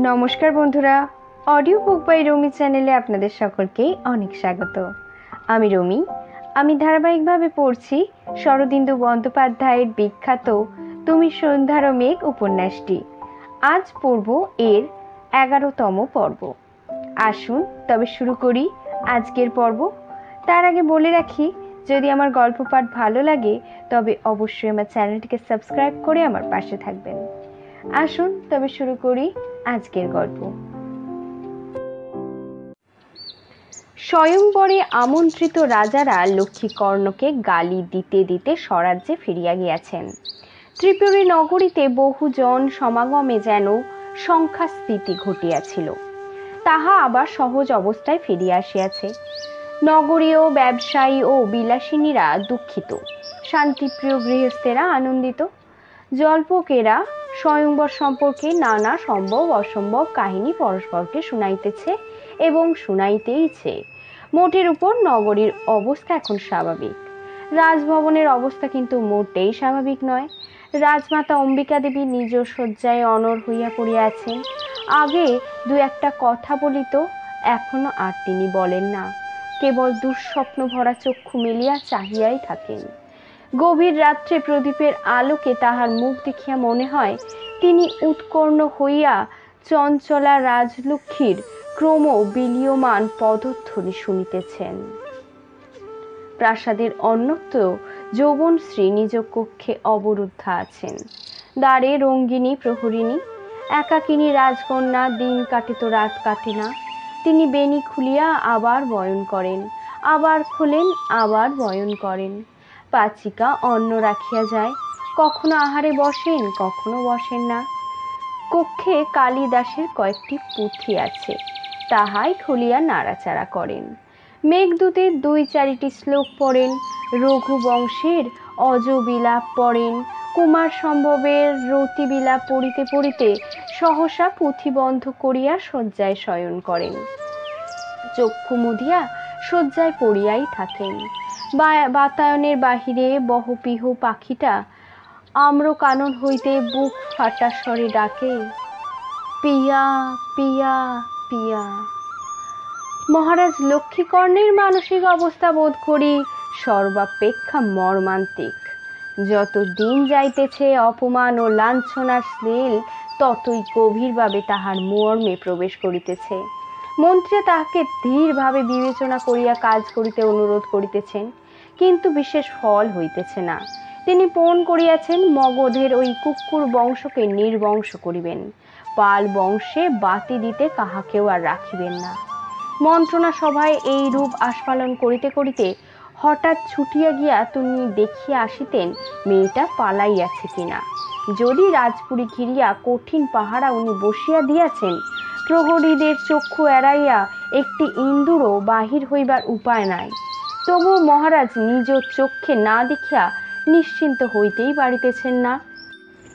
নমস্কার বন্ধুরা, audio book by রমি চ্যানেলে আপনাদের সকলকে অনেক স্বাগত। আমি রমি। আমি ধারাবাহিকভাবে পড়ছি শরদিন্দু বন্দ্যোপাধ্যায়ের বিখ্যাত তুমি সন্ধ্যার মেঘ উপন্যাসটি। আজ পড়ব এর 11তম পর্ব। আসুন তবে শুরু করি আজকের পর্ব। তার আগে বলে রাখি, যদি আমার গল্প পাঠ ভালো লাগে তবে অবশ্যই আমার চ্যানেলটিকে সাবস্ক্রাইব করে আমার পাশে থাকবেন। আসুন তবে শুরু করি আজকের গল্প। স্বয়ংবরে আমন্ত্রিত রাজারা লক্ষ্মীকর্ণকে গালি দিতে দিতে স্বরাজ্যে ফিরিয়া গিয়াছেন। ত্রিপুরী নগরীতে বহুজন সমাগমে যেন সংখ্যাস্ফীতি ঘটিয়াছিল, তাহা আবার সহজ অবস্থায় ফিরিয়া আসিয়াছে। নগরীয় ব্যবসায়ী ও বিলাসিনীরা দুঃখিত, শান্তিপ্রিয় গৃহস্থেরা আনন্দিত। জল্পকেরা স্বয়ংবর সম্পর্কে নানা সম্ভব অসম্ভব কাহিনী পরস্পরকে শুনাইতেছে এবং শুনাইতেইছে। মোটের উপর নগরীর অবস্থা এখন স্বাভাবিক। রাজভবনের অবস্থা কিন্তু মোটেই স্বাভাবিক নয়। রাজমাতা অম্বিকা দেবী নিজ শয্যায় অনড় হইয়া পড়িয়া আছেন। আগে দু একটা কথা বলিত, এখনো আর তিনি বলেন না, কেবল দুঃস্বপ্ন ভরা চক্ষু মেলিয়া চাহিয়াই থাকেন। গভীর রাত্রে প্রদীপের আলোকে তাহার মুখ দেখিয়া মনে হয় তিনি উৎকর্ণ হইয়া চঞ্চলা রাজলক্ষ্মীর ক্রম বিলীয়মান পদধ্বনি শুনিতেছেন। প্রাসাদের অন্যত্র যৌবনশ্রী নিজ কক্ষে অবরুদ্ধা আছেন। দ্বারে রঙ্গিনী প্রহরিণী। একাকিনী রাজকন্যা, দিন কাটে তো রাত কাটে না। তিনি বেণী খুলিয়া আবার বয়ন করেন, আবার খোলেন, আবার বয়ন করেন। পাচিকা অন্ন রাখিয়া যায়, কখনো আহারে বসেন, কখনো বসেন না। কক্ষে কালিদাসের কয়েকটি পুঁথি আছে, তাহাই খুলিয়া নাড়াচাড়া করেন। মেঘদূতের 2-4টি শ্লোক পড়েন, রঘুবংশের অজবিলাপ পড়েন, কুমার সম্ভবের রতিবিলাপ পড়িতে পড়িতে সহসা পুঁথি বন্ধ করিয়া শয্যায় শয়ন করেন। চক্ষু মুদিয়া শয্যায় পড়িয়াই থাকেন। বাতায়নের বাহিরে বহপিহ পাখিটা আম্র কানন হইতে বুক ফাটা স্বরে ডাকে, পিয়া পিয়া পিয়া। মহারাজ লক্ষ্মীকর্ণের মানসিক অবস্থা বোধ করি সর্বাপেক্ষা মর্মান্তিক। যত দিন যাইতেছে অপমান ও লাঞ্ছনার স্নেল ততই গভীরভাবে তাহার মর্মে প্রবেশ করিতেছে। মন্ত্রী তাহাকে ধীরভাবে বিবেচনা করিয়া কাজ করিতে অনুরোধ করিতেছেন, কিন্তু বিশেষ ফল হইতেছে না। তিনি পণ করিয়াছেন মগধের ওই কুক্কুর বংশকে নির্বংশ করিবেন, পাল বংশে বাতি দিতে কাহাকেও আর রাখিবেন না। মন্ত্রণা সভায় এই রূপ আস্ফালন করিতে করিতে হঠাৎ ছুটিয়া গিয়া তিনি দেখিয়া আসিতেন মেয়েটা পালাইয়াছে কিনা। যদি রাজপুরী ঘিরিয়া কঠিন পাহারা উনি বসিয়া দিয়াছেন, প্রহরীদের চক্ষু এড়াইয়া একটি ইন্দুরও বাহির হইবার উপায় নাই, তবু মহারাজ নিজ চক্ষে না দেখিয়া নিশ্চিন্ত হইতেই পারিতেছেন না।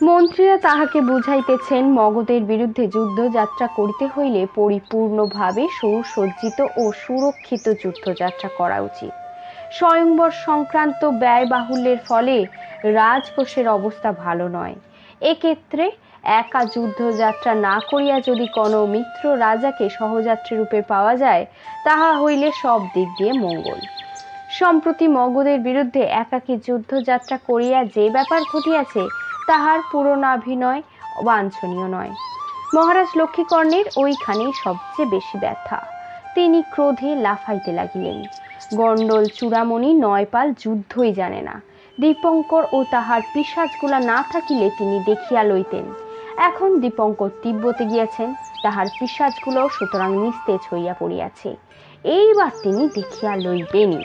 মন্ত্রীরা তাহাকে বুঝাইতেছেন মগধের বিরুদ্ধে যুদ্ধযাত্রা করিতে হইলে পরিপূর্ণভাবে সুসজ্জিত ও সুরক্ষিত যুদ্ধযাত্রা করা উচিত। স্বয়ংবর সংক্রান্ত ব্যয় বাহুল্যের ফলে রাজকোষের অবস্থা ভালো নয়। এক্ষেত্রে একা যুদ্ধযাত্রা না করিয়া যদি কোনো মিত্র রাজাকে সহযাত্রী রূপে পাওয়া যায়, তাহা হইলে সব দিক দিয়ে মঙ্গল। সম্প্রতি মগধের বিরুদ্ধে একাকী যুদ্ধযাত্রা করিয়া যে ব্যাপার ঘটিয়াছে, তাহার পুরনাভিনয় বাঞ্ছনীয় নয়। মহারাজ লক্ষ্মীকর্ণের ওইখানেই সবচেয়ে বেশি ব্যথা। তিনি ক্রোধে লাফাইতে লাগিলেন। গণ্ডল চূড়ামণি নয়পাল যুদ্ধই জানে না। দীপঙ্কর ও তাহার পিশাচগুলা না থাকিলে তিনি দেখিয়া লইতেন। এখন দীপঙ্কর তিব্বতে গিয়াছেন, তাহার পিশাচগুলো সুতরাং নিস্তেজ হইয়া পড়িয়াছে। এইবার তিনি দেখিয়া লইবেনই।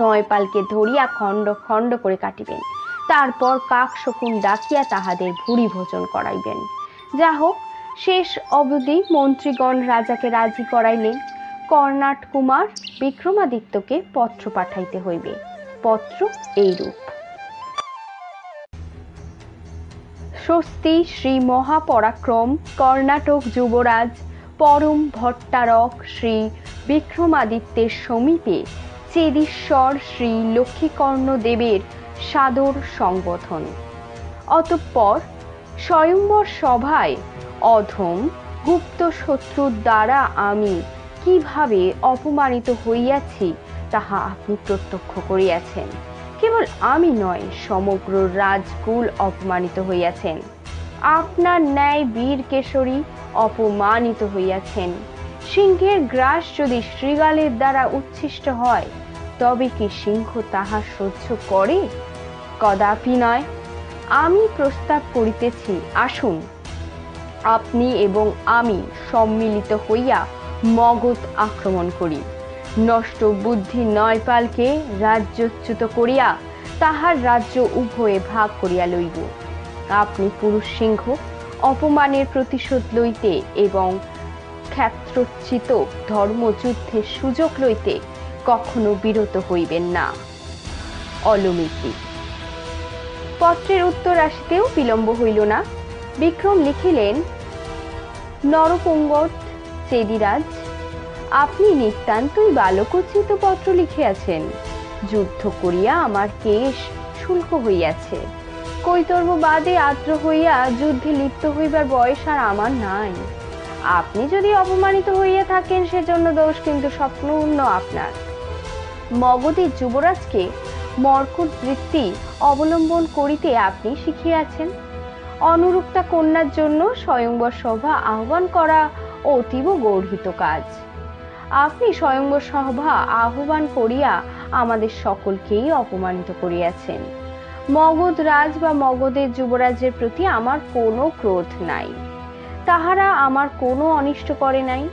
নয়পালকে ধরিয়া খণ্ড খণ্ড করে কাটিবেন, তারপর কাক শকুন ডাকিয়া তাহাদের ভুরি ভোজন করাইবেন। যা হোক, শেষ অবধি মন্ত্রীগণ রাজাকে রাজি করাইলেন। কর্ণাট কুমার বিক্রমাদিত্যকে পত্র পাঠাইতে হইবে। পত্র এইরূপ: স্বস্তি শ্রী মহাপরাক্রম কর্ণাটক যুবরাজ পরম ভট্টারক শ্রী বিক্রমাদিত্যের সমীপে চেদীশ্বর শ্রী লক্ষ্মীকর্ণ দেবের সাদর সংবোধন। অতঃপর স্বয়ংবর সভায় অধম গুপ্ত শত্রুর দ্বারা আমি কিভাবে অপমানিত হইয়াছি তাহা আপনি প্রত্যক্ষ করিয়াছেন। কেবল আমি নয়, সমগ্র রাজকুল অপমানিত হইয়াছেন। আপনার ন্যায় বীর কেশরী অপমানিত হইয়াছেন। সিংহের গ্রাস যদি শৃগালের দ্বারা উচ্ছিষ্ট হয়, তবে কি সিংহ তাহা সহ্য করে? কদাপি নয়। আমি প্রস্তাব করিতেছি, আসুন আপনি এবং আমি সম্মিলিত হইয়া মগধ আক্রমণ করি। নষ্ট বুদ্ধি নয়পালকে রাজ্যচ্যুত করিয়া তাহার রাজ্য উভয়ে ভাগ করিয়া লইব। আপনি পুরুষ সিংহ, অপমানের প্রতিশোধ লইতে এবং ক্ষেত্রচ্যুত ধর্মযুদ্ধের সুযোগ লইতে কখনো বিরত হইবেন না। অলমিতি। পত্রের উত্তর আসিতেও বিলম্ব হইল না। বিক্রম লিখিলেন, নরপঙ্গত চেদিরাজ, আপনি নিতান্তই বালকোচিত পত্র লিখিয়াছেন। যুদ্ধ করিয়া আমার কেশ শুল্ক হইয়াছে। কৈতর্ব বাদে আর্দ্র হইয়া যুদ্ধে লিপ্ত হইবার বয়স আর আমার নাই। আপনি যদি অপমানিত হইয়া থাকেন, সেজন্য দোষ কিন্তু সম্পূর্ণ আপনার। মগধের যুবরাজকে মর্কট বৃত্তি অবলম্বন করিতে আপনি শিখিয়াছেন। অনুরুক্তা কন্যার জন্য স্বয়ংবর সভা আহ্বান করা অতীব গর্হিত কাজ। আপনি স্বয়ংবর সভা আহ্বান করিয়া আমাদের সকলকেই অপমানিত করিয়াছেন। মগধ রাজ বা মগধের যুবরাজের প্রতি আমার কোনো ক্রোধ নাই। তাহারা আমার কোনো অনিষ্ট করে নাই।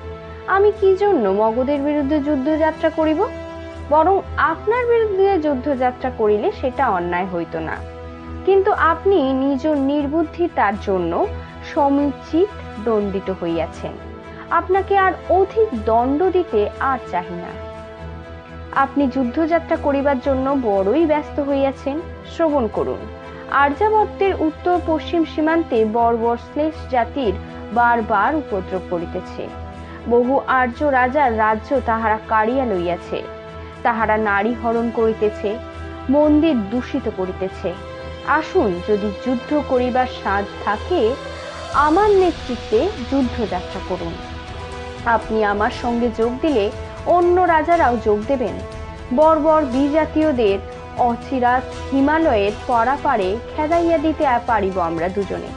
আমি কি জন্য মগধের বিরুদ্ধে যুদ্ধযাত্রা করিব? বরং আপনার বিরুদ্ধে যুদ্ধযাত্রা করিলে সেটা অন্যায় হইত না। কিন্তু আপনি নিজ নির্বুদ্ধিতার জন্য সমুচিত দণ্ডিত হইয়াছেন। আপনাকে আর অধিক দণ্ড দিতে আর চাহি না। আপনি যুদ্ধযাত্রা করিবার জন্য বড়ই ব্যস্ত হইয়াছেন। শ্রবণ করুন। আর্যাবর্তের উত্তর পশ্চিম সীমান্তে বর্বর শ্লেষ জাতির বারবার উপদ্রব করিতেছে। বহু আর্য রাজার রাজ্য তাহারা কাড়িয়া লইয়াছে। তাহারা নারী হরণ করিতেছে, মন্দির দূষিত করিতেছে। আসুন, যদি যুদ্ধ করিবার সাধ থাকে, আমার নেতৃত্বে যুদ্ধযাত্রা করুন। আপনি আমার সঙ্গে যোগ দিলে অন্য রাজারাও যোগ দেবেন। বর্বর বিজাতীয়দের অচিরাত হিমালয়ের পরাপারে খেদাইয়া দিতে পারিব আমরা দুজনে।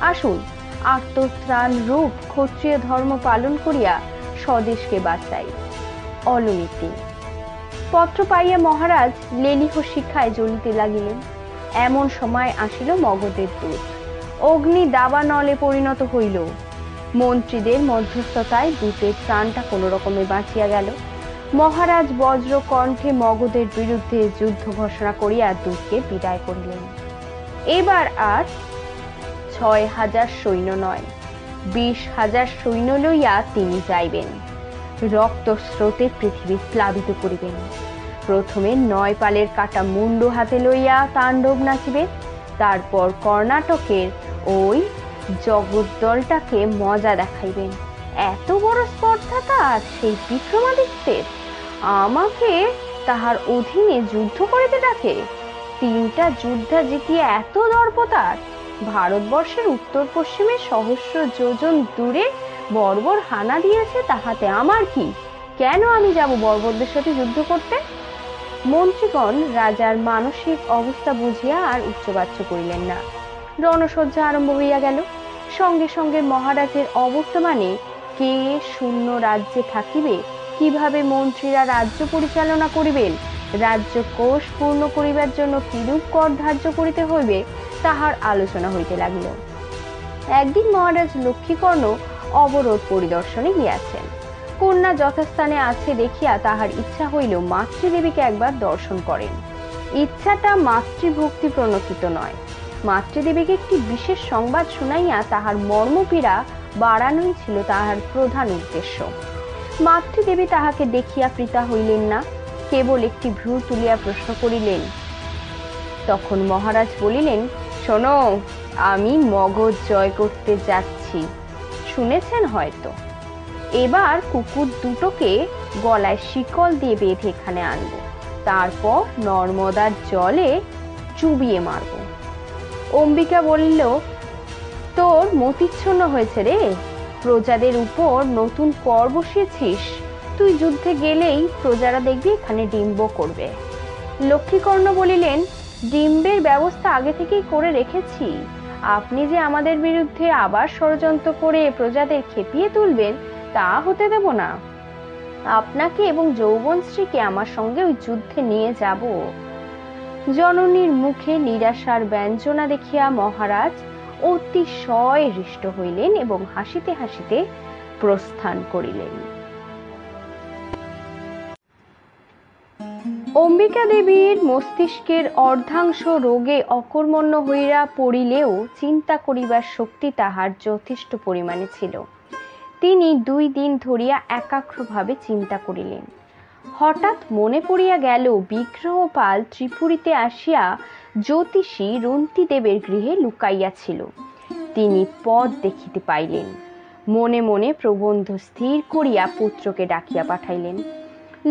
আসুন, আত্মত্রাণ রূপ ক্ষত্রিয় ধর্ম পালন করিয়া স্বদেশকে বাঁচাই। অলমিতি। পত্র পাইয়া মহারাজ লেলিহ শিখায় জ্বলিতে লাগিলেন। এমন সময় আসিল মগধের দূত। অগ্নি দাবানলে পরিণত হইল। মন্ত্রীদের মধ্যস্থতায় দূতের প্রাণটা কোনো রকমে বাঁচিয়া গেল। মহারাজ বজ্র কণ্ঠে মগধের বিরুদ্ধে যুদ্ধ ঘোষণা করিয়া দূতকে বিদায় করিলেন। এবার আর ৬,০০০ সৈন্য নয়, ২০,০০০ সৈন্য লইয়া তিনি যাইবেন। রক্ত স্রোতে পৃথিবী প্লাবিত করিবেন। প্রথমে নয়পালের কাটা মুন্ড হাতে লইয়া তাণ্ডব নাচিবেন। তারপর কর্ণাটকের ওই জগদ্দলটাকে মজা দেখাইবেন। এত বড় স্পর্ধা তার সেই বিক্রমাদিত্যের! আমাকে তাহার অধীনে যুদ্ধ করিতে ডাকে। ৩টা যুদ্ধা জিতিয়া এত দর্প তার! ভারতবর্ষের উত্তর পশ্চিমে সহস্র যোজন দূরে বর্বর হানা দিয়েছে, তাহাতে আমার কি? কেন আমি যাব বর্বরদের সাথে যুদ্ধ করতে? মন্ত্রীগণ রাজার মানসিক অবস্থা বুঝিয়া আর উচ্চবাচ্য করিলেন না। রণসজ্জা আরম্ভ হইয়া গেল। সঙ্গে সঙ্গে মহারাজের অবর্তমানে কে শূন্য রাজ্যে থাকিবে, কিভাবে মন্ত্রীরা রাজ্য পরিচালনা করিবেন, রাজ্য কোষ পূর্ণ করিবার জন্য কিরূপ কর ধার্য করিতে হইবে, তাহার আলোচনা হইতে লাগিল। একদিন মহারাজ লক্ষ্মীকর্ণ অবরোধ পরিদর্শনে গিয়াছেন। কন্যা যথাস্থানে আছে দেখিয়া তাহার ইচ্ছা হইল মাতৃদেবীকে একবার দর্শন করেন। ইচ্ছাটা মাতৃভক্তি প্রণোদিত নয়। মাতৃদেবীকে একটি বিশেষ সংবাদ শুনাইয়া তাহার মর্মপীড়া বাড়ানোই ছিল তাহার প্রধান উদ্দেশ্য। মাতৃদেবী তাহাকে দেখিয়া প্রীতা হইলেন না, কেবল একটি ভ্রু তুলিয়া প্রশ্ন করিলেন। তখন মহারাজ বলিলেন, শোনো, আমি মগধ জয় করতে যাচ্ছি, শুনেছেন হয়তো। এবার কুকুর দুটোকে গলায় শিকল দিয়ে বেঁধে এখানে আনবো, তারপর নর্মদার জলে চুবিয়ে মারব। অম্বিকা বলল, তোর মতিচ্ছন্ন হয়েছে রে, প্রজাদের উপর নতুন কর বসিয়েছিস। তুই যুদ্ধে গেলেই প্রজারা দেখবি এখানে ডিম্ব করবে। লক্ষ্মীকর্ণ বলিলেন, ডিম্বের ব্যবস্থা আগে থেকেই করে রেখেছি। আপনি যে আমাদের বিরুদ্ধে আবার ষড়যন্ত্র করে প্রজাদের খেপিয়ে তুলবেন, তা হতে দেব না। আপনাকে এবং যৌবনশ্রীকে আমার সঙ্গে ওই যুদ্ধে নিয়ে যাব। জননীর মুখে নিরাশার ব্যঞ্জনা দেখিয়া মহারাজ অতিশয় হৃষ্ট হইলেন এবং হাসিতে হাসিতে প্রস্থান করিলেন। অম্বিকা দেবীর মস্তিষ্কের অর্ধাংশ রোগে অকর্মণ্য হইয়া পড়িলেও চিন্তা করিবার শক্তি তাহার যথেষ্ট পরিমাণে ছিল। তিনি 2 দিন ধরিয়া একাগ্রভাবে চিন্তা করিলেন। হঠাৎ মনে পড়িয়া গেল বিগ্রহপাল ত্রিপুরীতে আসিয়া জ্যোতিষী রন্তিদেবের গৃহে লুকাইয়াছিল। তিনি পথ দেখিতে পাইলেন। মনে মনে প্রবন্ধ স্থির করিয়া পুত্রকে ডাকিয়া পাঠাইলেন।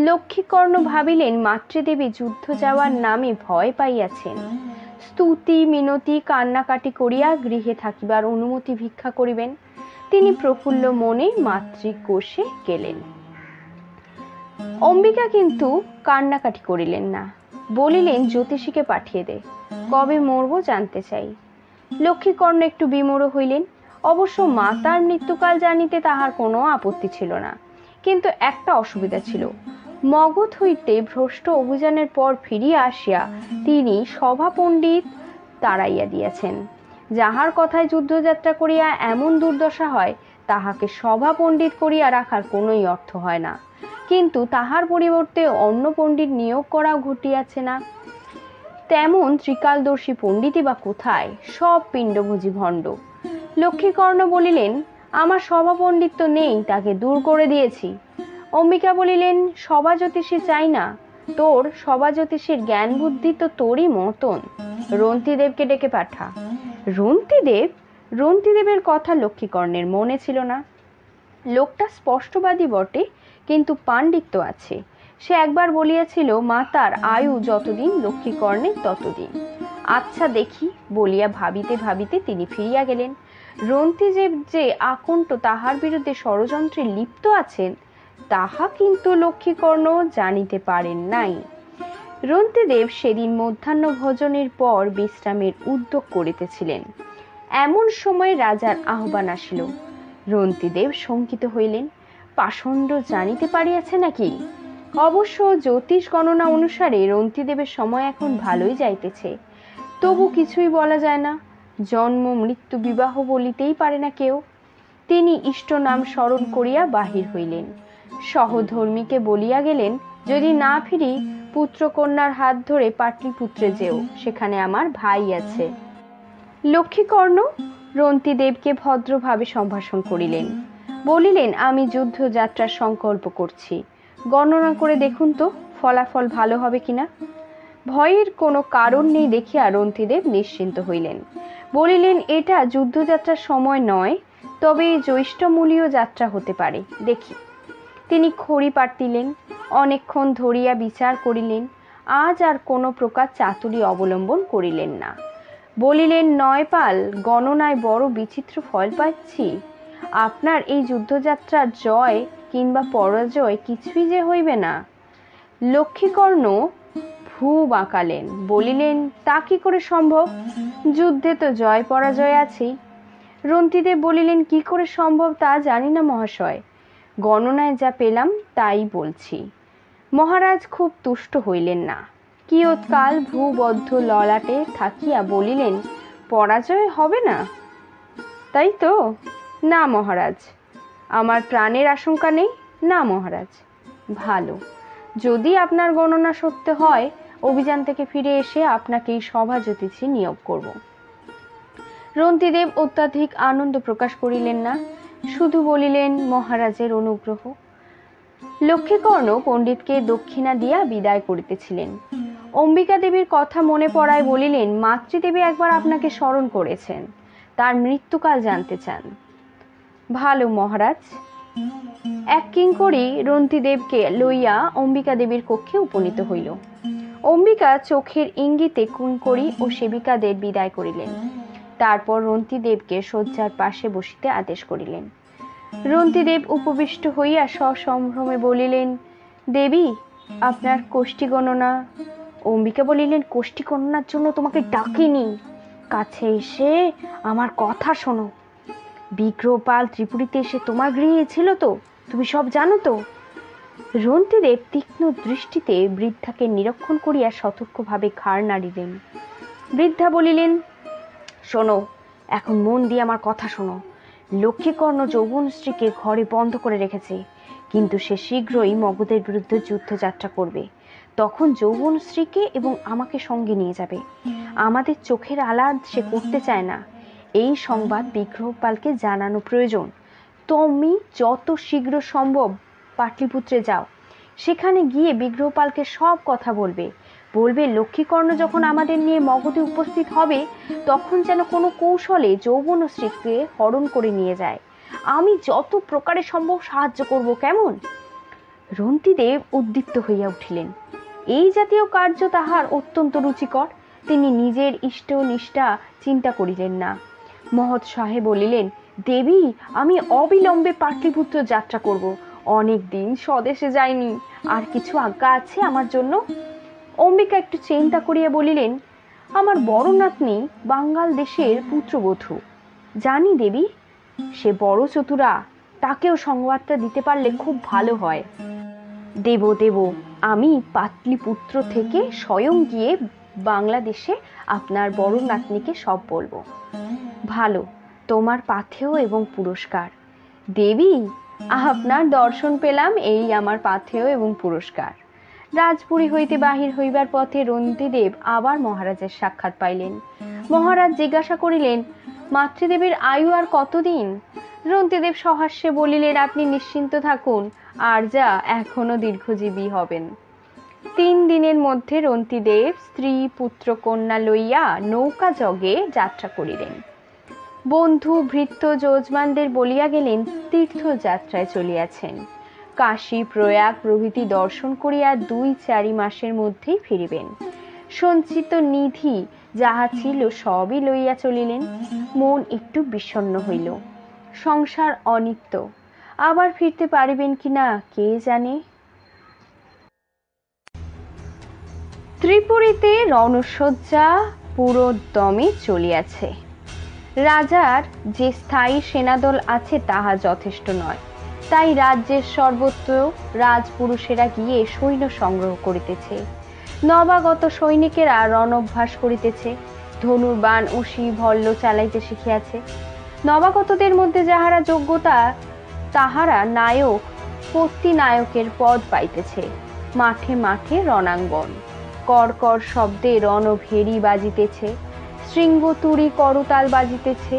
লক্ষ্মীকর্ণ ভাবিলেন, মাতৃদেবী যুদ্ধ যাওয়ার নামে ভয় পাইয়াছেন। স্তুতি মিনতি কান্নাকাটি করিয়া গৃহে থাকিবার অনুমতি ভিক্ষা করিবেন। তিনি প্রফুল্ল মনে মাতৃকোষে গেলেন। অম্বিকা কিন্তু কান্নাকাটি করিলেন না, বলিলেন, জ্যোতিষীকে পাঠিয়ে দে, কবে মরবো জানতে চাই। লক্ষ্মীকর্ণ একটু বিমূঢ় হইলেন। অবশ্য মাতার মৃত্যুকাল জানিতে তাহার কোনো আপত্তি ছিল না, কিন্তু একটা অসুবিধা ছিল। মগধ হইতে ভ্রষ্ট অভিযানের পর ফিরিয়া আসিয়া তিনি সভা পণ্ডিত তাড়াইয়া দিয়াছেন। যাহার কথায় যুদ্ধযাত্রা করিয়া এমন দুর্দশা হয়, তাহাকে সভা পণ্ডিত করিয়া রাখার কোনোই অর্থ হয় না। কিন্তু তাহার পরিবর্তে অন্য পণ্ডিত নিয়োগ করাও ঘটিয়াছে না। তেমন ত্রিকালদর্শী পণ্ডিতই বা কোথায়? সব পিণ্ডভোজী ভণ্ড। লক্ষ্মীকর্ণ বলিলেন, আমার সভা পণ্ডিত তো নেই, তাকে দূর করে দিয়েছি। অম্বিকা বলিলেন, সভা জ্যোতিষী চাই না, তোর সভা জ্যোতিষীর জ্ঞান বুদ্ধি তো তোরই মতন। রন্তিদেবকে ডেকে পাঠা। রন্তিদেব? রন্তিদেবের কথা লক্ষ্মীকর্ণের মনে ছিল না। লোকটা স্পষ্টবাদী বটে, কিন্তু পাণ্ডিত্য আছে। সে একবার বলিয়াছিল, মাতার আয়ু যতদিন লক্ষ্মীকর্ণের ততদিন। আচ্ছা দেখি বলিয়া ভাবিতে ভাবিতে তিনি ফিরিয়া গেলেন। রন্তিদেব যে আকণ্ঠ তাহার বিরুদ্ধে ষড়যন্ত্রে লিপ্ত আছেন, তাহা কিন্তু লক্ষ্মীকর্ণ জানিতে পারেন নাই। রন্তিদেব সেদিন মধ্যাহ্ন ভোজনের পর বিশ্রামের উদ্যোগ করিতেছিলেন। এমন সময় রাজার আহ্বান আসিল। রন্তিদেব শঙ্কিত হইলেন। পাষণ্ড জানিতে পারিয়াছে নাকি? অবশ্য জ্যোতিষ গণনা অনুসারে রন্তিদেবের সময় এখন ভালোই যাইতেছে, তবু কিছুই বলা যায় না। জন্ম মৃত্যু বিবাহ বলিতেই পারে না কেউ। তিনি ইষ্ট নাম স্মরণ করিয়া বাহির হইলেন। সহধর্মীকে বলিয়া গেলেন, যদি না ফিরি পুত্রকন্যার হাত ধরে পাটলিপুত্রে যেও, সেখানে আমার ভাই আছে। লক্ষ্মীকর্ণ রন্তিদেবকে ভদ্রভাবে সম্ভাষণ করিলেন। বলিলেন, আমি যুদ্ধযাত্রার সংকল্প করছি, গণনা করে দেখুন তো ফলাফল ভালো হবে কিনা। ভয়ের কোনো কারণ নেই দেখিয়া রন্তিদেব নিশ্চিন্ত হইলেন। বলিলেন, এটা যুদ্ধযাত্রার সময় নয়, তবে জ্যৈষ্ঠমূলীয় যাত্রা হতে পারে, দেখি। তিনি খড়ি পাতিলেন, অনেকক্ষণ ধরিয়া বিচার করিলেন। আজ আর কোনো প্রকার চাতুরী অবলম্বন করিলেন না। বলিলেন, নয়পাল, গণনায় বড় বিচিত্র ফল পাচ্ছি। আপনার এই যুদ্ধযাত্রার জয় কিংবা পরাজয় কিছুই যে হইবে না। লক্ষ্মীকর্ণ ভ্রু বাঁকালেন, বলিলেন, তা কি করে সম্ভব? যুদ্ধে তো জয় পরাজয় আছেই। রন্তিদেব বলিলেন, কি করে সম্ভব তা জানি না মহাশয়, গণনায় যা পেলাম তাই বলছি। মহারাজ খুব তুষ্ট হইলেন না। কিয়ৎকাল ভ্রুবদ্ধ ললাটে থাকিয়া বলিলেন, পরাজয় হবে না? তাই তো? না মহারাজ। আমার প্রাণের আশঙ্কা নেই? না মহারাজ। ভালো, যদি আপনার গণনা সত্য হয়, অভিযান থেকে ফিরে এসে আপনাকে এই সভা জ্যোতিষী নিয়োগ করব। রন্তিদেব অত্যাধিক আনন্দ প্রকাশ করিলেন না, শুধু বলিলেন, মহারাজের অনুগ্রহ। লক্ষ্মীকর্ণ পণ্ডিতকে দক্ষিণা দিয়া বিদায় করিতেছিলেন। অম্বিকা দেবীর কথা মনে পড়ায় বলিলেন, মাতৃদেবী একবার আপনাকে স্মরণ করেছেন, তার মৃত্যুকাল জানতে চান। ভালো মহারাজ। এক কিঙ্করী রন্তিদেবকে লইয়া অম্বিকা দেবীর কক্ষে উপনীত হইল। অম্বিকা চোখের ইঙ্গিতে কিঙ্করী ও সেবিকাদের বিদায় করিলেন। তারপর রন্তিদেবকে শয্যার পাশে বসিতে আদেশ করিলেন। রন্তিদেব উপবিষ্ট হইয়া সসম্ভ্রমে বলিলেন, দেবী, আপনার কোষ্ঠী গণনা। অম্বিকা বলিলেন, কোষ্ঠী গণনার জন্য তোমাকে ডাকিনি, কাছে এসে আমার কথা শোনো। বিগ্রহপাল ত্রিপুরীতে এসে তোমার গৃহে ছিল তো, তুমি সব জানো তো? রন্তিদেব তীক্ষ্ণ দৃষ্টিতে বৃদ্ধাকে নিরীক্ষণ করিয়া সতর্কভাবে ঘাড় নাড়িলেন। বৃদ্ধা বলিলেন, শোনো, এখন মন দিয়ে আমার কথা শোনো। লক্ষ্মীকর্ণ যৌবন স্ত্রীকে ঘরে বন্ধ করে রেখেছে, কিন্তু সে শীঘ্রই মগধের বিরুদ্ধে যুদ্ধযাত্রা করবে। তখন যৌবন স্ত্রীকে এবং আমাকে সঙ্গে নিয়ে যাবে। আমাদের চোখের আলাদ সে করতে চায় না। এই সংবাদ বিগ্রহপালকে জানানো প্রয়োজন। তুমি যত শীঘ্র সম্ভব পাটলিপুত্রে যাও। সেখানে গিয়ে বিগ্রহপালকে সব কথা বলবে। লক্ষ্মীকর্ণ যখন আমাদের নিয়ে মগধে উপস্থিত হবে, তখন যেন কোনো কৌশলে যৌবনশ্রীকে হরণ করে নিয়ে যায়। আমি যত প্রকারে সম্ভব সাহায্য করব, কেমন? রন্তিদেব উদ্দীপ্ত হইয়া উঠিলেন। এই জাতীয় কার্য তাহার অত্যন্ত রুচিকর। তিনি নিজের ইষ্ট নিষ্ঠা চিন্তা করিলেন না। মহোৎসাহে বলিলেন, দেবী, আমি অবিলম্বে পাটলিপুত্র যাত্রা করব। অনেক দিন স্বদেশে যাইনি, আর কিছু আজ্ঞা আছে আমার জন্য? অম্বিকা একটু চিন্তা করিয়া বলিলেন, আমার বড় নাতনি বাঙ্গাল দেশের পুত্রবধূ। জানি দেবী, সে বড় চতুরা। তাকেও সংবাদটা দিতে পারলে খুব ভালো হয়। দেব, আমি পাটলিপুত্র থেকে স্বয়ং গিয়ে বাংলাদেশে আপনার বড় নাতনিকে সব বলবো। ভালো, তোমার পাথেয় এবং পুরস্কার। দেবী, আপনার দর্শন পেলাম, এই আমার পাথেয় এবং পুরস্কার। রাজপুরী হইতে বাহির হইবার পথে রন্তিদেব আবার মহারাজের সাক্ষাৎ পাইলেন। মহারাজ জিজ্ঞাসা করিলেন, মাতৃদেবীর আয়ু আর কতদিন? রন্তিদেব সহাস্যে বলিলেন, আপনি নিশ্চিন্ত থাকুন, আর যা এখনো দীর্ঘজীবী হবেন। 3 দিনের মধ্যে রন্তিদেব স্ত্রী পুত্র কন্যা লইয়া নৌকা জগে যাত্রা করিলেন। বন্ধু ভৃত্য যজমানদের বলিয়া গেলেন, তীর্থযাত্রায় চলিয়াছেন। কাশী প্রয়াগ প্রভৃতি দর্শন করিয়া 2-4 মাসের মধ্যেই ফিরিবেন। সঞ্চিত নিধি যাহা ছিল সবই লইয়া চলিলেন। মন একটু বিষণ্ণ হইল। সংসার অনিত্য, আবার ফিরতে পারিবেন কিনা কে জানে। ত্রিপুরীতে রণসজ্জা পুরোদমে চলিয়াছে। রাজার যে স্থায়ী সেনাদল আছে তাহা যথেষ্ট নয়, তাই রাজ্যের সর্বত্র রাজপুরুষেরা গিয়ে সৈন্য সংগ্রহ করিতেছে। নবাগত সৈনিকেরা রণভ্যাস করিতেছে, ধনুর্বাণ অসি ভল্ল চালাইতে শিখিয়াছে। নবাগতদের মধ্যে যাহারা যোগ্যতা, তাহারা নায়ক পত্তি নায়কের পদ পাইতেছে। মাঠে মাঠে রণাঙ্গন, কর শব্দে রণভেরি বাজিতেছে, শৃঙ্গতুরী করতাল বাজিতেছে।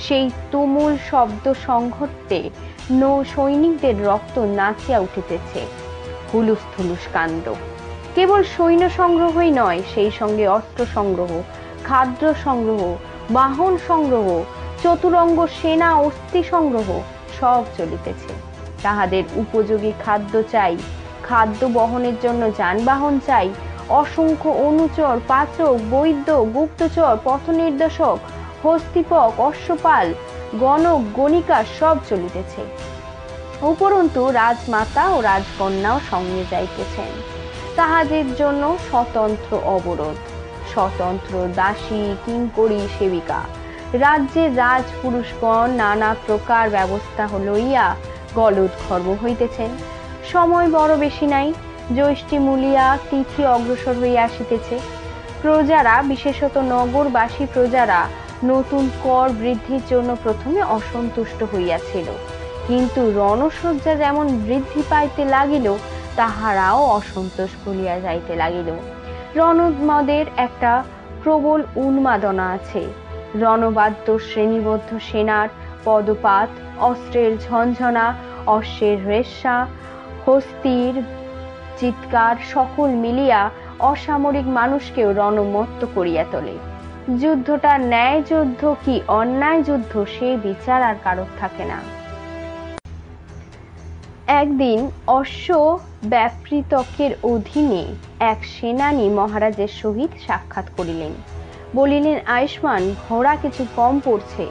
সেই তুমুল শব্দ সংঘটে সৈনিকদের রক্ত নাচিয়া উঠিতেছে। হুলুস থুলুস কাণ্ড। কেবল সৈন্য সংগ্রহই নয়, সেই সঙ্গে অস্ত্র সংগ্রহ, খাদ্য সংগ্রহ, বাহন সংগ্রহ, চতুরঙ্গ সেনা অস্থি সংগ্রহ সব চলিতেছে। তাহাদের উপযোগী খাদ্য চাই, খাদ্য বহনের জন্য যানবাহন চাই, অসংখ্য অনুচর, পাচক, বৈদ্য, গুপ্তচর, পথনির্দেশক, হস্তিপক, অশ্বপাল, গণক, গণিকা সব চলিতেছে। উপরন্তু রাজমাতা ও রাজকন্যাও সঙ্গে যাইতেছেন। তাহাদের জন্য স্বতন্ত্র অবরোধ, স্বতন্ত্র দাসী, কিঙ্করী, সেবিকা। রাজ্যের রাজপুরুষগণ নানা প্রকার ব্যবস্থা লইয়া গলদঘর্ম হইতেছেন। সময় বড় বেশি নাই, জ্যৈষ্ঠী মূলিয়া তিথি অগ্রসর হইয়া আসিতেছে। প্রজারা, বিশেষত নগরবাসী প্রজারা নতুন কর বৃদ্ধির জন্য প্রথমে অসন্তুষ্ট হইয়াছিল, কিন্তু রণসজ্জা যেমন বৃদ্ধি পাইতে লাগিল, তাহারাও অসন্তোষ ভুলিয়া যাইতে লাগিল। রণোন্মাদের একটা প্রবল উন্মাদনা আছে। রণবাদ্য শ্রেণীবদ্ধ সেনার পদপাত, অস্ত্রের ঝনঝনা, অশ্বের রেশা, হস্তির চিৎকার সকল মিলিয়া অসামরিক মানুষকেও রণমত্ত করিয়া তোলে। যুদ্ধটা ন্যায় যুদ্ধ কি অন্যায় যুদ্ধ, সে বিচার আর কারোর থাকে না। একদিন অশ্ব ব্যাপৃতকের অধীনে এক সেনানী মহারাজের সহিত সাক্ষাৎ করিলেন। বলিলেন, আয়ুষ্মান, ঘোড়া কিছু কম পড়ছে,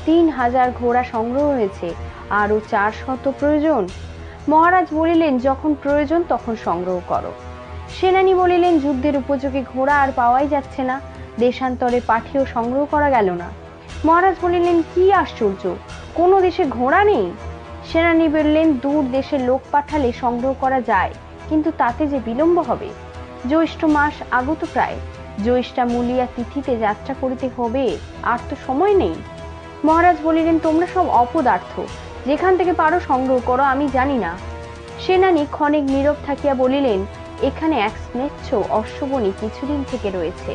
3000 ঘোড়া সংগ্রহ হয়েছে, আরো 400 প্রয়োজন। মহারাজ বলিলেন, যখন প্রয়োজন তখন সংগ্রহ করো। সেনানী বলিলেন, যুদ্ধের উপযোগী ঘোড়া আর পাওয়াই যাচ্ছে না, দেশান্তরে পাঠিয়েও সংগ্রহ করা গেল না। মহারাজ বলিলেন, কি আশ্চর্য, কোনো দেশে ঘোড়া নেই? সেনানী বললেন, দূর দেশে লোক পাঠালে সংগ্রহ করা যায়, কিন্তু তাতে যে বিলম্ব হবে। জ্যৈষ্ঠ মাস আগত প্রায়, জ্যৈষ্ঠা মূলিয়া তিথিতে যাত্রা করিতে হবে, আর তো সময় নেই। মহারাজ বলিলেন, তোমরা সব অপদার্থ, যেখান থেকে পারো সংগ্রহ করো, আমি জানি না। সেনানী ক্ষণিক নীরব থাকিয়া বলিলেন, এখানে এক স্নেচ্ছ অশ্ববনী কিছুদিন থেকে রয়েছে,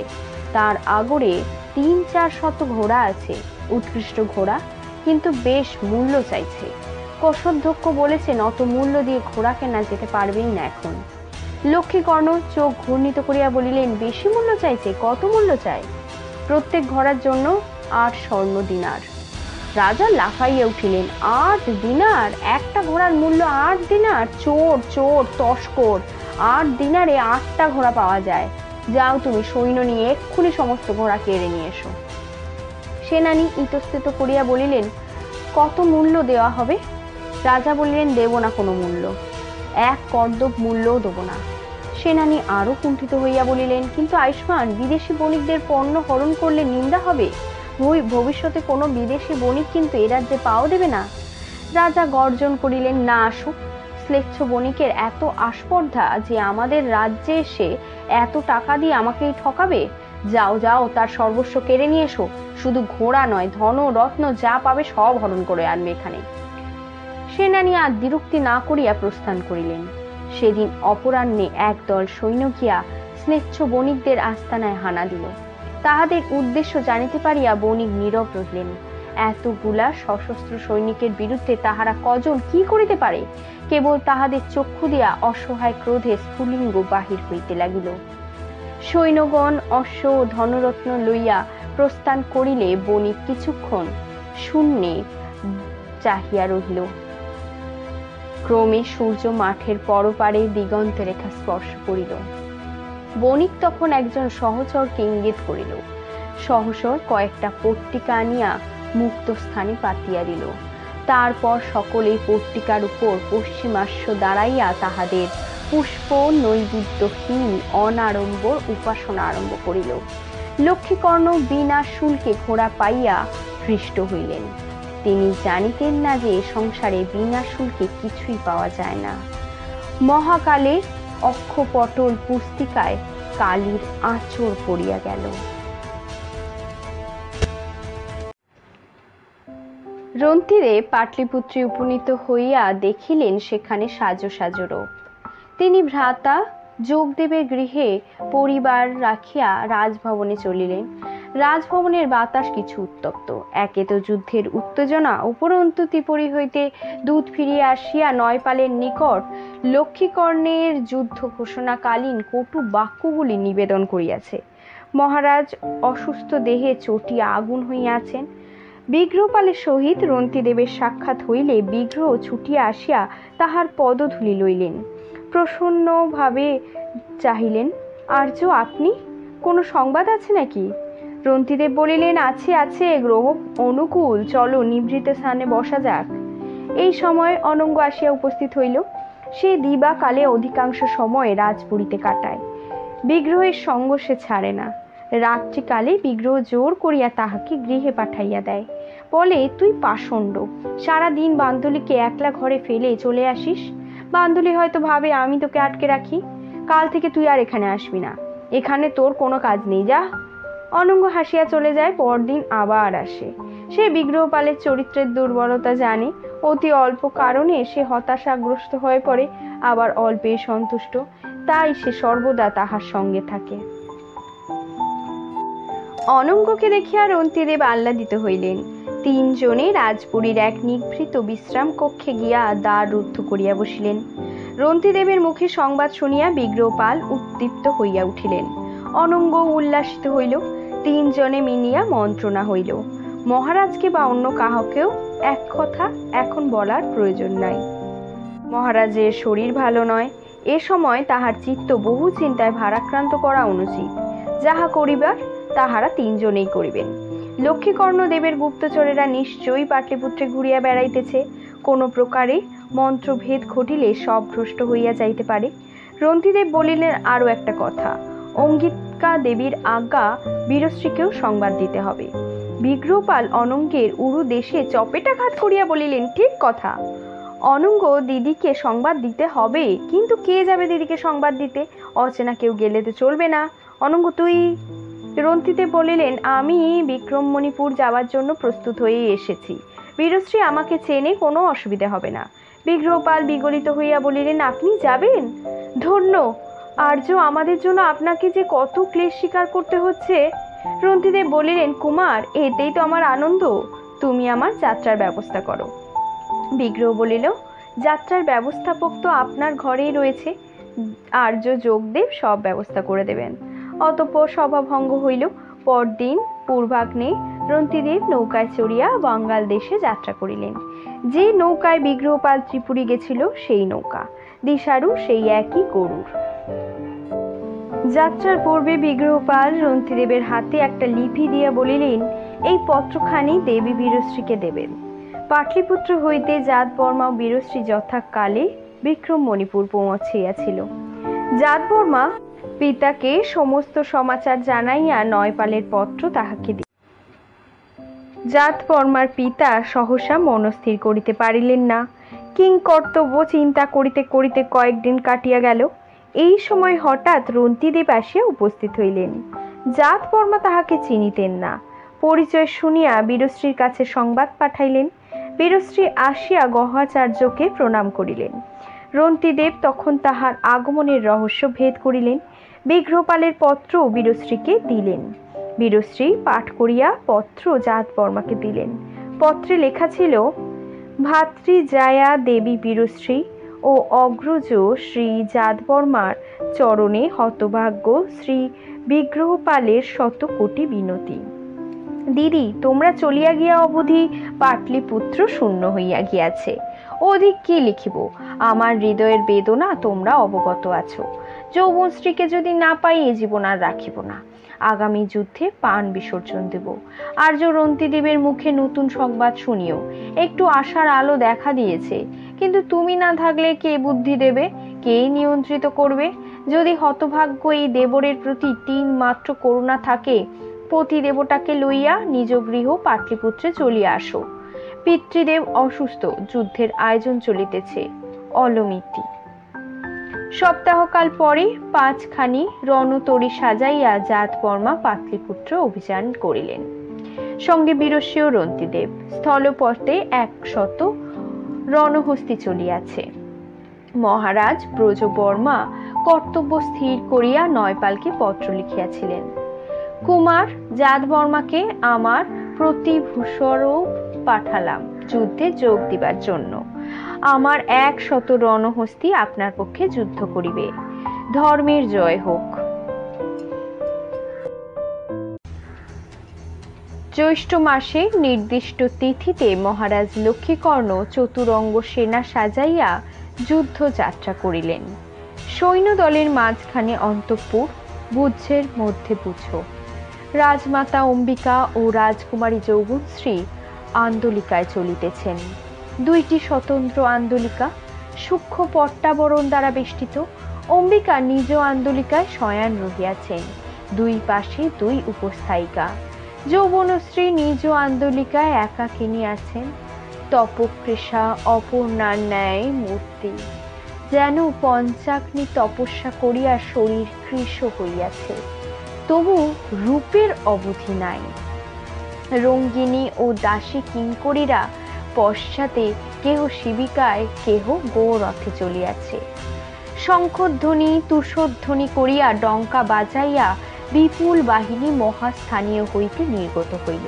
তার আগরে 300-400 ঘোড়া আছে, উৎকৃষ্ট ঘোড়া, কিন্তু বেশ মূল্য চাইছে। কোষাধ্যক্ষ বলেছেন, অত মূল্য দিয়ে ঘোড়া কেনা যেতে পারবেই না এখন। লক্ষ্মীকর্ণ চোখ ঘূর্ণিত করিয়া বলিলেন, বেশি মূল্য চাইছে? কত মূল্য চাই? প্রত্যেক ঘোড়ার জন্য 8 স্বর্ণ দিনার। রাজা লাফাইয়া উঠিলেন, 8 দিনার? একটা ঘোড়ার মূল্য 8 দিনার? চোর, চোর, তস্কর, 8 দিনারে 8টা ঘোড়া পাওয়া যায়। যাও, তুমি সৈন্য নিয়ে এক্ষুনি সমস্ত ঘোড়া কেড়ে নিয়ে এসো। সেনানী ইতস্তত করিয়া বলিলেন, কত মূল্য দেওয়া হবে? রাজা বলিলেন, দেব না কোনো মূল্য, এক কর্দব মূল্যও দেব না। সেনানী আরো কুণ্ঠিত হইয়া বলিলেন, কিন্তু আয়ুষ্মান, বিদেশি বণিকদের পণ্য হরণ করলে নিন্দা হবে, ভবিষ্যতে কোনো বিদেশি বণিক কিন্তু এ রাজ্যে পাও দেবে না। রাজা গর্জন করিলেন, না আসুক। শ্লেচ্ছ বণিকের এত আস্পর্ধা যে আমাদের রাজ্যে এসে এত টাকা দিয়ে আমাকেই ঠকাবে? যাও যাও, তার সর্বস্ব কেড়ে নিয়ে এসো, শুধু ঘোড়া নয়, ধন রত্ন যা পাবে সব হরণ করে আনবে এখানে। সেনানী আর দ্বিরুক্তি না করিয়া প্রস্থান করিলেন। সেদিন অপরাহ্নে একদল সৈন্য গিয়া স্নেচ্ছ বণিকদের আস্তানায় হানা দিল। তাহাদের উদ্দেশ্য জানিতে পারিয়া বণিক নীরব রহিলেন। এতগুলা সশস্ত্র সৈনিকের বিরুদ্ধে তাহারা কজন কি করিতে পারে? কেবল তাহাদের চক্ষু দিয়া অসহায় ক্রোধে স্ফুলিঙ্গ বাহির হইতে লাগিল। সৈন্যগণ অশ্ব ও ধনরত্ন লইয়া প্রস্থান করিলে বণিক কিছুক্ষণ শূন্যে চাহিয়া রহিল। ক্রমে সূর্য মাঠের পরপারে দিগন্ত রেখা স্পর্শ করিল। বণিক তখন একজন সহচরকে ইঙ্গিত করিল। সহচর কয়েকটা পট্টিকা আনিয়া মুক্ত স্থানে পাতিয়া দিল। তারপর সকলে পট্টিকার উপর পশ্চিমাস্য দাঁড়াইয়া তাহাদের পুষ্প নৈবেদ্যহীন অনাড়ম্বর উপাসনা আরম্ভ করিল। লক্ষ্মীকর্ণ বিনা শুল্কে ঘোড়া পাইয়া হৃষ্ট হইলেন। তিনি জানিতেন না যে সংসারে বিনা শুল্কে কিছুই পাওয়া যায় না। মহাকালে অক্ষপটল পুস্তিকায় কালীর আঁচড় পড়িয়া গেল। রন্তিদেব পাটলিপুত্রে উপনীত হইয়া দেখিলেন সেখানে সাজো সাজো রূপ। তিনি ভ্রাতা যোগদেবের গৃহে পরিবার রাখিয়া রাজভবনে চলিলেন। রাজভবনের বাতাস কিছু উত্তপ্ত। একে তো যুদ্ধের উত্তেজনা, উপরন্তু ত্রিপুরী হইতে দূত ফিরিয়া আসিয়া নয়পালের নিকট লক্ষ্মীকর্ণের যুদ্ধ ঘোষণাকালীন কটু বাক্যগুলি নিবেদন করিয়াছে। মহারাজ অসুস্থ দেহে চটিয়া আগুন হইয়াছেন। বিগ্রহপালের সহিত রন্তিদেবের সাক্ষাৎ হইলে বিগ্রহ ছুটিয়া আসিয়া তাহার পদধূলি লইলেন। প্রসন্নভাবে চাহিলেন, আর্য, আপনি? কোনো সংবাদ আছে নাকি? রন্তিদেব বলিলেন, আছে আছে, গ্রহ অনুকূল, চলো নিভৃত স্থানে বসা যাক। এই সময় অনঙ্গ আসিয়া উপস্থিত হইল। সে দিবা কালে অধিকাংশ সময় রাজপুরীতে কাটায়। বিগ্রহের সঙ্গ সে ছাড়ে না। রাত্রিকালে বিগ্রহ জোর করিয়া তাহাকে গৃহে পাঠাইয়া দেয়। বলে, তুই পাষণ্ড, সারাদিন বান্ধুলিকে একলা ঘরে ফেলে চলে আসিস। বান্ধুলি হয়তো ভাবে আমি তোকে আটকে রাখি। কাল থেকে তুই আর এখানে আসবি না, এখানে তোর কোনো কাজ নেই, যা। অনঙ্গ হাসিয়া চলে যায়। পরদিন আবার আসে। সে বিগ্রহপালের চরিত্রের দুর্বলতা জানে। অতি অল্প কারণে সে হতাশাগ্রস্ত হয়ে পড়ে, আবার অল্পে সন্তুষ্ট। তাই সে সর্বদা তাহার সঙ্গে থাকে। অনঙ্গকে দেখিয়া রন্তিদেব আহ্লাদিত হইলেন। 3 জনে রাজপুরীর এক নিভৃত বিশ্রাম কক্ষে গিয়া দ্বার রুদ্ধ করিয়া বসিলেন। রন্তিদেবের মুখে সংবাদ শুনিয়া বিগ্রহপাল উদ্দীপ্ত হইয়া উঠিলেন। অনঙ্গ উল্লাসিত হইল। 3 জনে মিলিয়া মন্ত্রণা হইল। মহারাজকে বা অন্য কাহাকেও এক কথা এখন বলার প্রয়োজন নাই। মহারাজের শরীর ভালো নয়। এ সময় তাহার চিত্ত বহু চিন্তায় ভারাক্রান্ত করা অনুচিত। যাহা করিবার তাহারা তিনজনেই করিবেন। লক্ষ্মীকর্ণ দেবের গুপ্তচরেরা নিশ্চয়ই পাটলিপুত্রে ঘুরিয়া বেড়াইতেছে। কোনো প্রকারে মন্ত্রভেদ ঘটিলে সব ভ্রষ্ট হইয়া যাইতে পারে। রন্তিদেব বলিলেন, আরও একটা কথা, অঙ্গিকা দেবীর আজ্ঞা বীরশ্রীকেও সংবাদ দিতে হবে। বিগ্রহপাল অনঙ্গের উড়ু দেশে চপেটাঘাত করিয়া বলিলেন, ঠিক কথা, অনঙ্গ দিদিকে সংবাদ দিতে হবে, কিন্তু কে যাবে দিদিকে সংবাদ দিতে? অচেনা কেউ গেলে তো চলবে না। অনঙ্গ তুই? রন্তিদেব বলিলেন, আমি বিক্রমমণিপুর যাওয়ার জন্য প্রস্তুত হয়ে এসেছি। বীরশ্রী আমাকে চেনে, কোনো অসুবিধা হবে না। বিগ্রহপাল বিগলিত হইয়া বলিলেন, আপনি যাবেন? ধন্য আর্য, আমাদের জন্য আপনাকে যে কত ক্লেশ স্বীকার করতে হচ্ছে। রন্তিদেব বলিলেন, কুমার, এতেই তো আমার আনন্দ, তুমি আমার যাত্রার ব্যবস্থা করো। বিগ্রহ বলিল, যাত্রার ব্যবস্থাপক তো আপনার ঘরেই রয়েছে, আর্য যোগদেব সব ব্যবস্থা করে দেবেন। অতঃপর সভাভঙ্গ হইল। পরদিন পূর্বাগ্নে রন্তিদেব নৌকায় চড়িয়া বাঙ্গাল দেশে যাত্রা করিলেন। যে নৌকায় বিগ্রহপাল ত্রিপুরী গেছিল সেই নৌকা, দিশারু সেই একই গরুর। যাত্রার পূর্বে বিগ্রহপাল রন্তিদেবের হাতে একটা লিপি দিয়া বলিলেন, এই পত্রখানি দেবী বীরশ্রীকে দেবেন। পাটলিপুত্র হইতে জাতবর্মা ও বীরশ্রী যথাকালে বিক্রমমণিপুর পৌঁছিয়াছিল। জাতবর্মা পিতাকে সমস্ত সমাচার জানাইয়া নয়পালের পত্র তাহাকে দিল। জাতবর্মার পিতা সহসা মনস্থির করিতে পারিলেন না। কিংকর্তব্য চিন্তা করিতে করিতে কয়েকদিন কাটিয়া গেল। এই সময় হঠাৎ রন্তিদেব আসিয়া উপস্থিত হইলেন। জাতবর্মা তাহাকে চিনিতেন না। পরিচয় শুনিয়া বীরশ্রীর কাছে সংবাদ পাঠাইলেন। বীরশ্রী আসিয়া গহাচার্যকে প্রণাম করিলেন। রন্তিদেব তখন তাহার আগমনের রহস্য ভেদ করিলেন। বিগ্রহপালের পত্র বীরশ্রীকে দিলেন। বীরশ্রী পাঠ করিয়া পত্র জাতবর্মাকে দিলেন। পত্রে লেখা ছিল, ভাতৃজায়া দেবী বীরশ্রী ও অগ্রজ শ্রী জাতবর্মার চরণে হতভাগ্য শ্রী বিগ্রহপালের শত কোটি বিনতি। দিদি, তোমরা চলিয়া গিয়া অবধি পাটলিপুত্র শূন্য হইয়া গিয়াছে। অধিক কি লিখিব? আমার হৃদয়ের বেদনা তোমরা অবগত আছো। যৌবনশ্রীকে যদি না পাই এ জীবন আর রাখিব না। আগামী যুদ্ধে প্রাণ বিসর্জন দেব। আর্য রন্তিদেবের মুখে নতুন সংবাদ শুনিও। একটু আশার আলো দেখা দিয়েছে, কিন্তু তুমি না থাকলে কে বুদ্ধি দেবে, কে নিয়ন্ত্রিত করবে? যদি হতভাগ্য এই দেবরের প্রতি তিন মাত্র করুণা থাকে, পতি দেবতাকে লইয়া নিজ গৃহ পাটলিপুত্রে চলিয়া আসো। পিতৃদেব অসুস্থ, যুদ্ধের আয়োজন চলিতেছে। অলমিতি। সপ্তাহকাল পরে 5খানি রণতরী সাজাইয়া জাতবর্মা পাটলিপুত্র অভিযান করিলেন। সঙ্গে বীরশ্রী ও রন্তিদেব। স্থলপথে 100 রণহস্তি চলিয়াছে। মহারাজ ব্রজবর্মা কর্তব্য স্থির করিয়া নয়পালকে পত্র লিখিয়াছিলেন। কুমার, জাতবর্মাকে আমার প্রতিভূস্বরূপ পাঠালাম যুদ্ধে যোগ দিবার জন্য। আমার 100 রণহস্তি আপনার পক্ষে যুদ্ধ করিবে। ধর্মের জয় হোক। জ্যৈষ্ঠ মাসে নির্দিষ্ট তিথিতে মহারাজ লক্ষ্মীকর্ণ চতুরঙ্গ সেনা সাজাইয়া যুদ্ধ যাত্রা করিলেন। সৈন্যদলের মাঝখানে অন্তঃপুর, বুদ্ধের মধ্যে পুচ্ছ। রাজমাতা অম্বিকা ও রাজকুমারী যৌবনশ্রী আন্দোলিকায় চলিতেছেন। 2টি স্বতন্ত্র আন্দোলিকা, সূক্ষ্ম পট্টাবরণ দ্বারা বেষ্টিত। অম্বিকা নিজ আন্দোলিকায় শয়ান রহিয়াছেন, 2 পাশে 2 উপস্থায়িকা। যৌবনশ্রী নিজ আন্দোলিকায় একাকিনী আছেন। তপকৃষা অপর্ণার ন্যায় মূর্তি, যেন পঞ্চাগ্নি তপস্যা করিয়া শরীর কৃশ হইয়াছে, তবু রূপের অবধি নাই। রঙ্গিনী ও দাসী কিঙ্করীরা পশ্চাতে, কেহ শিবিকায়, কেহ গোরথে চলিয়াছে। শঙ্খধ্বনি তুষধ্বনি করিয়া ডঙ্কা বাজাইয়া বিপুল বাহিনী মহাস্থানীয় হইতে নির্গত হইল।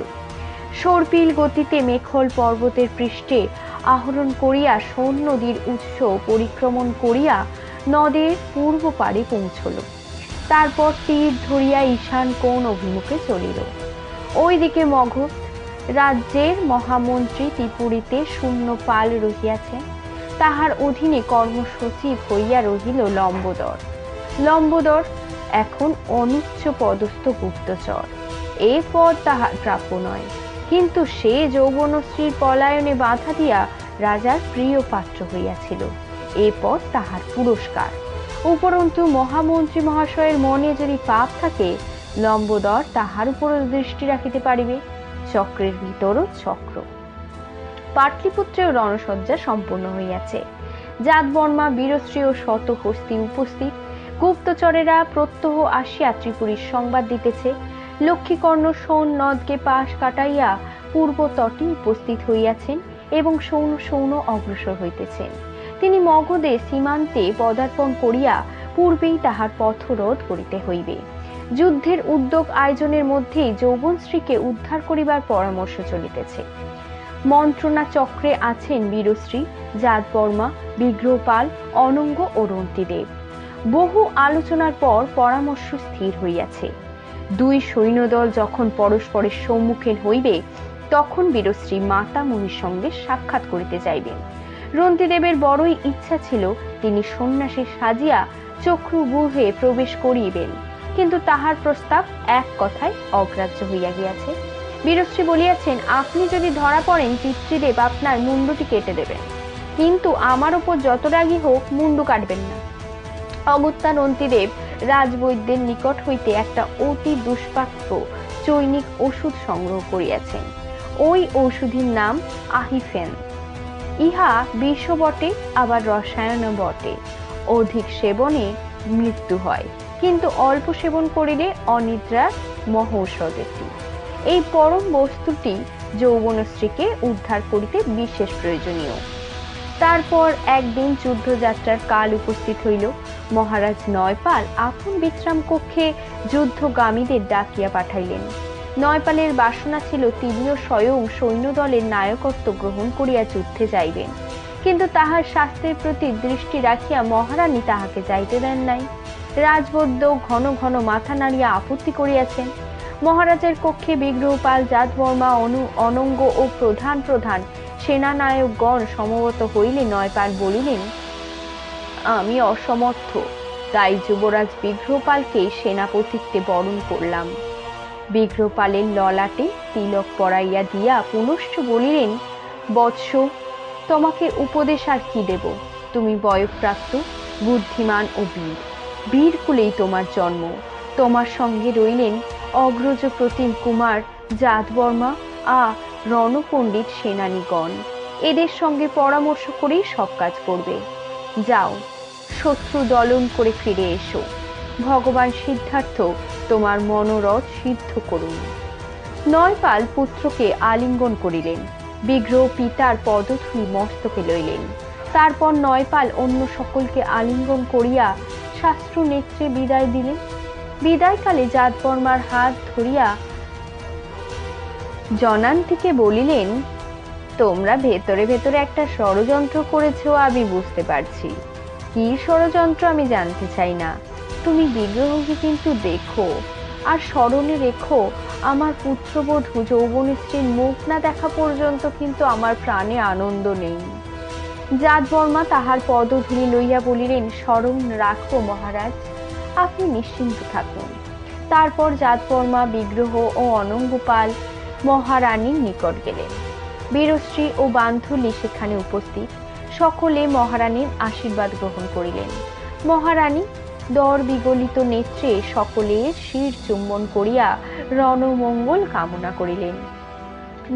সর্পিল গতিতে মেখল পর্বতের পৃষ্ঠে আহরণ করিয়া সোন নদীর উৎস পরিক্রমণ করিয়া নদের পূর্ব পারে পৌঁছল। তারপর তীর ধরিয়া ঈশান কোণ অভিমুখে চলিল। ওইদিকে মগধ রাজ্যের মহামন্ত্রী ত্রিপুরীতে শূন্য পাল রহিয়াছেন। তাহার অধীনে কর্মসচিব হইয়া রহিল লম্বোদর। লম্বোদর এখন অনুচ্চ পদস্থ গুপ্তচর। এ পদ তাহার প্রাপ্য নয়, কিন্তু সে যৌবনশ্রীর পলায়নে বাধা দিয়া রাজার প্রিয় পাত্র হইয়াছিল। এ পদ তাহার পুরস্কার। উপরন্তু মহামন্ত্রী মহাশয়ের মনে যদি পাপ থাকে, লম্বোদর তাহার উপর দৃষ্টি রাখিতে পারিবে। চক্রের ভিতরও চক্র। পাটলিপুত্রেও রণসজ্জা সম্পূর্ণ হইয়াছে। জাতবর্মা, বীরশ্রী ও শত হস্তি উপস্থিত। গুপ্তচরেরা প্রত্যহ আসিয়া ত্রিপুরীর সংবাদ দিতেছে। লক্ষ্মীকর্ণ সোন নদকে পাশ কাটাইয়া পূর্ব তটে উপস্থিত হইয়াছেন এবং সৌন সৌন অগ্রসর হইতেছেন। তিনি মগধে সীমান্তে পদার্পণ করিয়া পূর্বেই তাহার পথরোধ করিতে হইবে। যুদ্ধের উদ্যোগ আয়োজনের মধ্যেই যৌবনশ্রীকে উদ্ধার করিবার পরামর্শ চলিতেছে। মন্ত্রণা চক্রে আছেন বীরশ্রী, জাতবর্মা, বিগ্রহপাল, অনঙ্গ ও রন্তিদেব। বহু আলোচনার পর পরামর্শ স্থির হইয়াছে। দুই সৈন্যদল যখন পরস্পরের সম্মুখে হইবে, তখন বীরশ্রী মাতামহীর সঙ্গে সাক্ষাৎ করিতে যাইবেন। রন্তিদেবের বড়ই ইচ্ছা ছিল তিনি সন্ন্যাসী সাজিয়া চক্রগৃহে প্রবেশ করিবেন, কিন্তু তাহার প্রস্তাব এক কথায় অগ্রাহ্য হইয়া গিয়াছে। বীরশ্রী বলিয়াছেন, আপনি যদি ধরা পড়েন, পিতৃদেব আপনার মুন্ডটি কেটে দেবেন, কিন্তু আমার উপর যত রাগী হোক মুন্ডু কাটবেন না। অগত্যা রন্তিদেব রাজবৈদ্যের নিকট হইতে একটা অতি দুষ্প্রাপ্য চৈনিক ওষুধ সংগ্রহ করিয়াছেন। ওই ঔষধির নাম আহিফেন। ইহা বিষ বটে, আবার রসায়ন বটে। অধিক সেবনে মৃত্যু হয়, কিন্তু অল্প সেবন করিলে অনিদ্রার মহৌষধ এটি। এই পরম বস্তুটি যৌবনশ্রীকে উদ্ধার করিতে বিশেষ প্রয়োজনীয়। তারপর একদিন যুদ্ধযাত্রার কাল উপস্থিত হইল। মহারাজ নয়পাল আপন বিশ্রাম কক্ষে যুদ্ধগামীদের ডাকিয়া পাঠাইলেন। নয়পালের বাসনা ছিল তিনিও স্বয়ং সৈন্যদলের নায়কত্ব গ্রহণ করিয়া যুদ্ধে যাইবেন, কিন্তু তাহার স্বাস্থ্যের প্রতি দৃষ্টি রাখিয়া মহারানী তাহাকে যাইতে দেন নাই। রাজবৈদ্য ঘন ঘন মাথা নাড়িয়া আপত্তি করিয়াছেন। মহারাজের কক্ষে বিগ্রহপাল, জাতবর্মা, অনঙ্গ ও প্রধান প্রধান সেনানায়কগণ সমবেত হইলে নয়পাল বলিলেন, আমি অসমর্থ, তাই যুবরাজ বিগ্রহপালকে সেনাপতিত্বে বরণ করলাম। বিগ্রহপালের ললাটে তিলক পরাইয়া দিয়া পুনশ্চ বলিলেন, বৎস, তোমাকে উপদেশ আর কি দেব? তুমি বয়ঃপ্রাপ্ত, বুদ্ধিমান ও বীর। বীর কুলেই তোমার জন্ম। তোমার সঙ্গে রইলেন অগ্রজ প্রতিম কুমার, জাতবর্মা রণপণ্ডিত সেনানীগণ। এদের সঙ্গে পরামর্শ করেই সব কাজ করবে। যাও, শত্রু দলন করে ফিরে এসো। ভগবান সিদ্ধার্থ তোমার মনোরথ সিদ্ধ করুন। নয়পাল পুত্রকে আলিঙ্গন করিলেন। বিগ্রহ পিতার পদধূলি মস্তকে লইলেন। তারপর নয়পাল অন্য সকলকে আলিঙ্গন করিয়া শাস্ত্র নেত্রে বিদায় দিলেন। বিদায়কালে জাতবর্মার হাত ধরিয়া জনান্তিকে বলিলেন, তোমরা ভেতরে ভেতরে একটা ষড়যন্ত্র করেছো, আমি বুঝতে পারছি। কি ষড়যন্ত্র আমি জানতে চাই না, তুমি বিগ্রহকে কিন্তু দেখো, আর স্মরণে রেখো, আমার পুত্রবধূ যৌবনশ্রীর মুখ না দেখা পর্যন্ত কিন্তু আমার প্রাণে আনন্দ নেই। জাতবর্মা তাহার পদধূলি লইয়া বলিলেন, স্মরণ রাখো মহারাজ, আপনি নিশ্চিন্ত থাকুন। তারপর জাতবর্মা, বিগ্রহ ও অনঙ্গপাল মহারানীর নিকট গেলেন। বীরশ্রী ও বান্ধুলি সেখানে উপস্থিত। সকলে মহারানীর আশীর্বাদ গ্রহণ করিলেন। মহারানী দর বিগলিত নেত্রে সকলের শির চুম্বন করিয়া রণমঙ্গল কামনা করিলেন।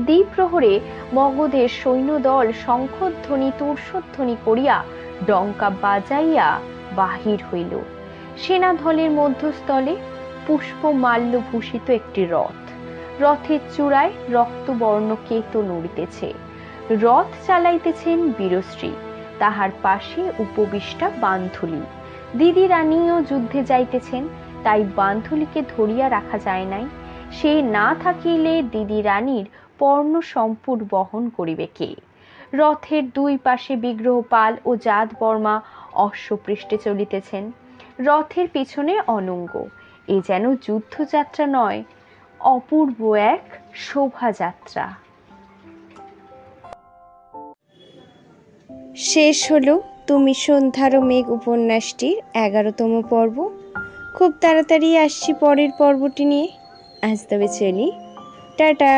দ্বিপ্রহরে মগধের সৈন্যদল শঙ্খধ্বনি তুর্শধ্বনি করিয়া ডঙ্কা বাজাইয়া বাহির হইল। সেনাদলের মধ্যস্থলে পুষ্পমাল্য ভূষিত একটি রথ। রথের চূড়ায় রক্তবর্ণ কেতু নড়িতেছে। রথ চালাইতেছেন বীরশ্রী, তাহার পাশে উপবিষ্টা বান্ধুলি। দিদি রানীও যুদ্ধে যাইতেছেন, তাই বান্ধুলিকে ধরিয়া রাখা যায় নাই। সে না থাকিলে দিদি রানীর পর্ণ সম্পুর বহন করিবে কে? রথের দুই পাশে বিগ্রহপাল ও জাতবর্মা অশ্বপৃষ্ঠে চলিতেছেন। রথের পিছনে অনঙ্গ। এ যেন যুদ্ধযাত্রা নয়, অপূর্ব এক শোভাযাত্রা। শেষ হলো তুমি সন্ধ্যার মেঘ উপন্যাসটির 11তম পর্ব। খুব তাড়াতাড়ি আসছি পরের পর্বটি নিয়ে। আজ তবে চলি, টাটা।